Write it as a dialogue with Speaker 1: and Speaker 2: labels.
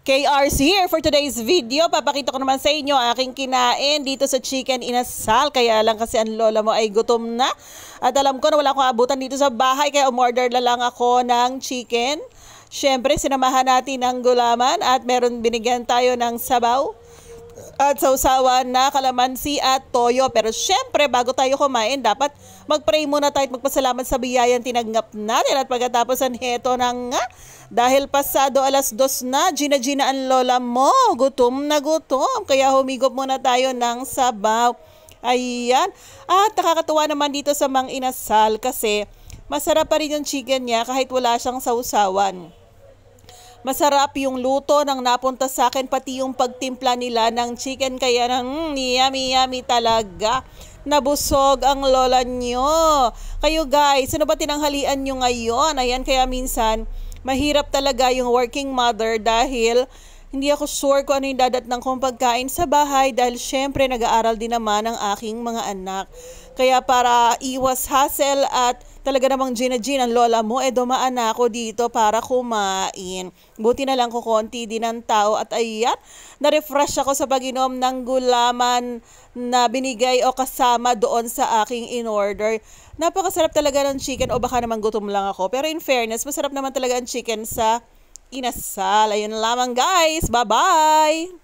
Speaker 1: KR's here for today's video. Papakita ko naman sa inyo aking kinain dito sa chicken inasal. Kaya lang kasi ang lola mo ay gutom na. At alam ko na wala akong abutan dito sa bahay kaya umorder na lang ako ng chicken. Siyempre sinamahan natin ng gulaman at meron binigyan tayo ng sabaw at sausawan na kalamansi at toyo. Pero syempre bago tayo kumain dapat mag-pray muna tayo at magpasalamat sa biyayang tinanggap natin. At pagkatapos heto na nga, dahil pasado 2:00 na, Gina ang lola mo, gutom na gutom. Kaya humigop muna tayo ng sabaw. Ayan. At nakakatuwa naman dito sa Mang Inasal kasi masarap pa rin yung chicken niya kahit wala siyang sausawan. Masarap yung luto ng napunta sa akin, pati yung pagtimpla nila ng chicken. Kaya yummy talaga. Nabusog ang lola nyo. Kayo guys, ano ba tinanghalian nyo ngayon? Ayan, kaya minsan mahirap talaga yung working mother dahil hindi ako sure kung ano yung dadatnang kong pagkain sa bahay dahil syempre nag-aaral din naman ang aking mga anak. Kaya para iwas hassle at talaga namang Gina ang lola mo, dumaan na ako dito para kumain. Buti na lang ko konti din ang tao at ayan, na-refresh ako sa pag-inom ng gulaman na binigay o kasama doon sa aking in-order. Napakasarap talaga ng chicken o baka naman gutom lang ako. Pero in fairness, masarap naman talaga ang chicken sa inasal. Ayun lamang guys. Bye-bye!